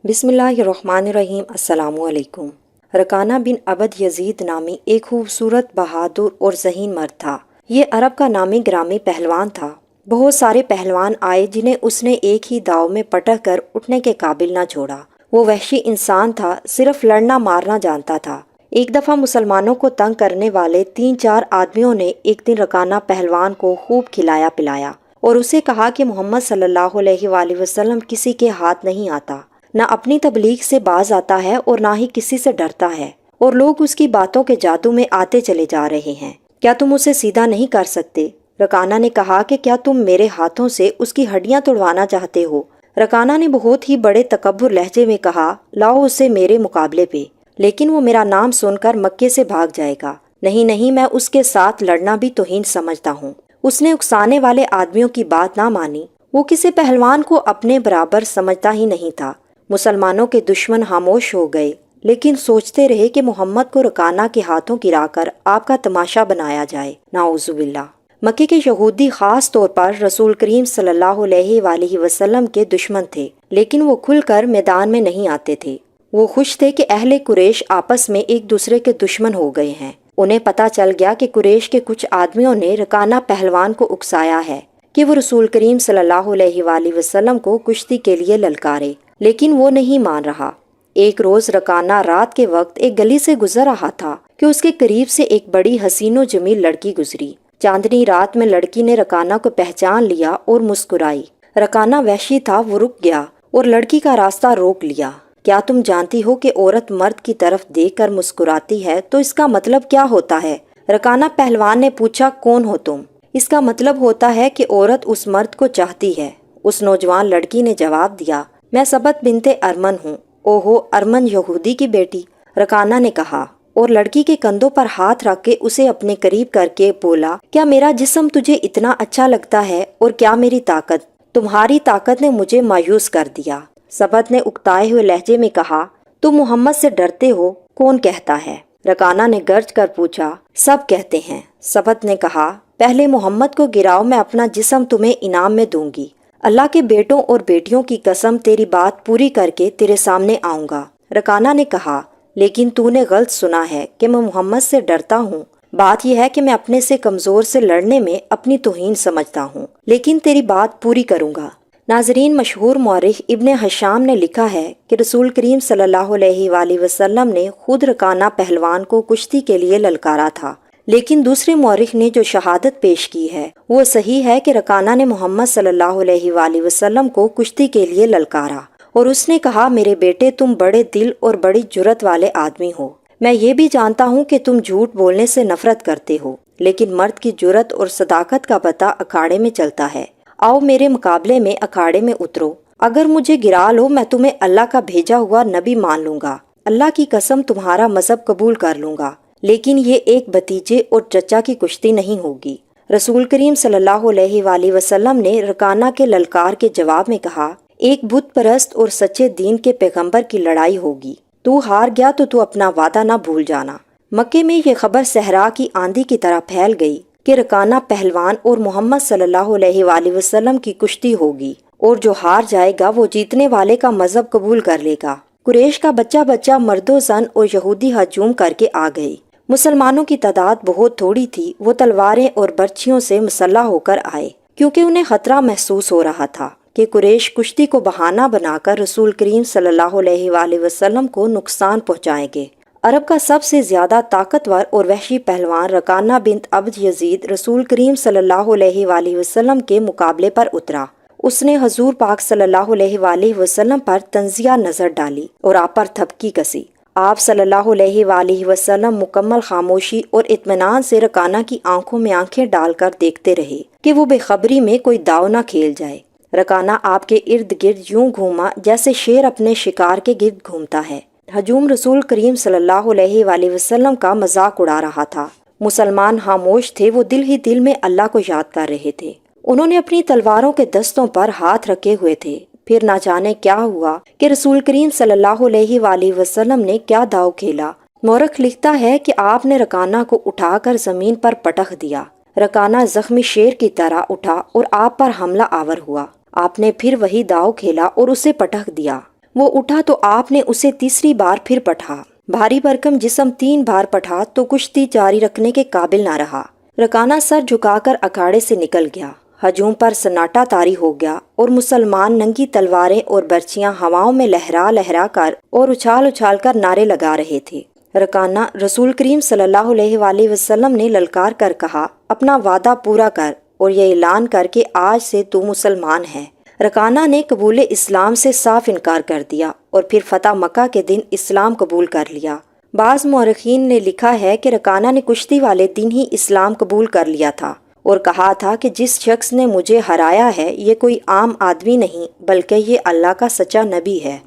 بسم اللہ الرحمن الرحیم۔ السلام علیکم۔ رکانہ بن عبد یزید نامی ایک خوبصورت، بہادر اور ذہین مرد تھا۔ یہ عرب کا نامی گرامی پہلوان تھا۔ بہت سارے پہلوان آئے جنہیں اس نے ایک ہی داؤ میں پٹک کر اٹھنے کے قابل نہ چھوڑا۔ وہ وحشی انسان تھا، صرف لڑنا مارنا جانتا تھا۔ ایک دفعہ مسلمانوں کو تنگ کرنے والے 3-4 آدمیوں نے ایک دن رکانہ پہلوان کو خوب کھلایا پلایا اور اسے کہا کہ محمد صلی اللہ علیہ وآلہ وسلم کسی کے ہاتھ نہیں آتا، نہ اپنی تبلیغ سے باز آتا ہے اور نہ ہی کسی سے ڈرتا ہے، اور لوگ اس کی باتوں کے جادو میں آتے چلے جا رہے ہیں۔ کیا تم اسے سیدھا نہیں کر سکتے؟ رکانہ نے کہا کہ کیا تم میرے ہاتھوں سے اس کی ہڈیاں توڑوانا چاہتے ہو؟ رکانہ نے بہت ہی بڑے تکبر لہجے میں کہا، لاؤ اسے میرے مقابلے پہ، لیکن وہ میرا نام سن کر مکے سے بھاگ جائے گا۔ نہیں، میں اس کے ساتھ لڑنا بھی توہین سمجھتا ہوں۔ اس نے اکسانے والے آدمیوں کی بات نہ مانی۔ وہ کسی پہلوان کو اپنے برابر سمجھتا ہی نہیں تھا۔ مسلمانوں کے دشمن خاموش ہو گئے، لیکن سوچتے رہے کہ محمد کو رکانہ کے ہاتھوں گرا کر آپ کا تماشا بنایا جائے۔ نعوذ باللہ۔ مکے کے یہودی خاص طور پر رسول کریم صلی اللہ علیہ وآلہ وسلم کے دشمن تھے، لیکن وہ کھل کر میدان میں نہیں آتے تھے۔ وہ خوش تھے کہ اہل قریش آپس میں ایک دوسرے کے دشمن ہو گئے ہیں۔ انہیں پتہ چل گیا کہ قریش کے کچھ آدمیوں نے رکانہ پہلوان کو اکسایا ہے کہ وہ رسول کریم صلی اللہ علیہ وآلہ وسلم کو کشتی کے لیے للکارے، لیکن وہ نہیں مان رہا۔ ایک روز رکانہ رات کے وقت ایک گلی سے گزر رہا تھا کہ اس کے قریب سے ایک بڑی حسین و جمیل لڑکی گزری۔ چاندنی رات میں لڑکی نے رکانہ کو پہچان لیا اور مسکرائی۔ رکانہ وحشی تھا، وہ رک گیا اور لڑکی کا راستہ روک لیا۔ کیا تم جانتی ہو کہ عورت مرد کی طرف دیکھ کر مسکراتی ہے تو اس کا مطلب کیا ہوتا ہے؟ رکانہ پہلوان نے پوچھا، کون ہو تم؟ اس کا مطلب ہوتا ہے کہ عورت اس مرد کو چاہتی ہے۔ اس نوجوان لڑکی نے جواب دیا، میں سبت بنت ارمن ہوں۔ اوہو، ارمن یہودی کی بیٹی؟ رکانہ نے کہا، اور لڑکی کے کندھوں پر ہاتھ رکھ کے اسے اپنے قریب کر کے بولا، کیا میرا جسم تجھے اتنا اچھا لگتا ہے، اور کیا میری طاقت؟ تمہاری طاقت نے مجھے مایوس کر دیا۔ سبت نے اکتائے ہوئے لہجے میں کہا، تم محمد سے ڈرتے ہو؟ کون کہتا ہے؟ رکانہ نے گرج کر پوچھا، سب کہتے ہیں۔ سبت نے کہا، پہلے محمد کو گراؤ، میں اپنا جسم تمہیں انعام میں دوں گی۔ اللہ کے بیٹوں اور بیٹیوں کی قسم، تیری بات پوری کر کے تیرے سامنے آؤں گا۔ رکانہ نے کہا، لیکن تو نے غلط سنا ہے کہ میں محمد سے ڈرتا ہوں۔ بات یہ ہے کہ میں اپنے سے کمزور سے لڑنے میں اپنی توہین سمجھتا ہوں، لیکن تیری بات پوری کروں گا۔ ناظرین، مشہور مورخ ابن ہشام نے لکھا ہے کہ رسول کریم صلی اللہ علیہ وآلہ وسلم نے خود رکانہ پہلوان کو کشتی کے لیے للکارا تھا، لیکن دوسرے مورخ نے جو شہادت پیش کی ہے وہ صحیح ہے کہ رکانہ نے محمد صلی اللہ علیہ وآلہ وسلم کو کشتی کے لیے للکارا، اور اس نے کہا، میرے بیٹے، تم بڑے دل اور بڑی جرت والے آدمی ہو۔ میں یہ بھی جانتا ہوں کہ تم جھوٹ بولنے سے نفرت کرتے ہو، لیکن مرد کی جرت اور صداقت کا پتہ اکھاڑے میں چلتا ہے۔ آؤ میرے مقابلے میں اکھاڑے میں اترو۔ اگر مجھے گرا لو، میں تمہیں اللہ کا بھیجا ہوا نبی مان لوں گا۔ اللہ کی قسم، تمہارا مذہب قبول کر لوں گا، لیکن یہ ایک بھتیجے اور چچا کی کشتی نہیں ہوگی۔ رسول کریم صلی اللہ علیہ وآلہ وسلم نے رکانہ کے للکار کے جواب میں کہا، ایک بت پرست اور سچے دین کے پیغمبر کی لڑائی ہوگی۔ تو ہار گیا تو اپنا وعدہ نہ بھول جانا۔ مکے میں یہ خبر صحرا کی آندھی کی طرح پھیل گئی کہ رکانہ پہلوان اور محمد صلی اللہ علیہ وآلہ وسلم کی کشتی ہوگی، اور جو ہار جائے گا وہ جیتنے والے کا مذہب قبول کر لے گا۔ قریش کا بچہ مرد و زن اور یہودی ہجوم کر کے آ گئی۔ مسلمانوں کی تعداد بہت تھوڑی تھی، وہ تلواریں اور برچھیوں سے مسلح ہو کر آئے، کیونکہ انہیں خطرہ محسوس ہو رہا تھا کہ قریش کشتی کو بہانہ بنا کر رسول کریم صلی اللہ علیہ وآلہ وسلم کو نقصان پہنچائیں گے۔ عرب کا سب سے زیادہ طاقتور اور وحشی پہلوان رکانہ بنت عبد یزید رسول کریم صلی اللہ علیہ وآلہ وسلم کے مقابلے پر اترا۔ اس نے حضور پاک صلی اللہ علیہ وآلہ وسلم پر طنزیہ نظر ڈالی اور آپ پر تھپکی کسی۔ آپ صلی اللہ علیہ وآلہ وسلم مکمل خاموشی اور اطمینان سے رکانہ کی آنکھوں میں آنکھیں ڈال کر دیکھتے رہے کہ وہ بے خبری میں کوئی داؤ نہ کھیل جائے۔ رکانہ آپ کے ارد گرد یوں گھوما جیسے شیر اپنے شکار کے گرد گھومتا ہے۔ ہجوم رسول کریم صلی اللہ علیہ وآلہ وسلم کا مذاق اڑا رہا تھا۔ مسلمان خاموش تھے، وہ دل ہی دل میں اللہ کو یاد کر رہے تھے۔ انہوں نے اپنی تلواروں کے دستوں پر ہاتھ رکھے ہوئے تھے۔ پھر نہ جانے کیا ہوا کہ رسول کریم صلی اللہ علیہ وآلہ وسلم نے کیا داؤ کھیلا۔ مورخ لکھتا ہے کہ آپ نے رکانہ کو اٹھا کر زمین پر پٹخ دیا۔ رکانہ زخمی شیر کی طرح اٹھا اور آپ پر حملہ آور ہوا۔ آپ نے پھر وہی داؤ کھیلا اور اسے پٹخ دیا۔ وہ اٹھا تو آپ نے اسے تیسری بار پھر پٹھا۔ بھاری بھرکم جسم 3 بار پٹھا تو کشتی جاری رکھنے کے قابل نہ رہا۔ رکانہ سر جھکا کر اکھاڑے سے نکل گیا۔ ہجوم پر سناٹا طاری ہو گیا اور مسلمان ننگی تلواریں اور برچیاں ہواؤں میں لہرا لہرا کر اور اچھال اچھال کر نعرے لگا رہے تھے۔ رکانہ رسول کریم صلی اللہ علیہ وآلہ وسلم نے للکار کر کہا، اپنا وعدہ پورا کر اور یہ اعلان کر کہ آج سے تو مسلمان ہے۔ رکانہ نے قبول اسلام سے صاف انکار کر دیا اور پھر فتح مکہ کے دن اسلام قبول کر لیا۔ بعض مورخین نے لکھا ہے کہ رکانہ نے کشتی والے دن ہی اسلام قبول کر لیا تھا اور کہا تھا کہ جس شخص نے مجھے ہرایا ہے یہ کوئی عام آدمی نہیں بلکہ یہ اللہ کا سچا نبی ہے۔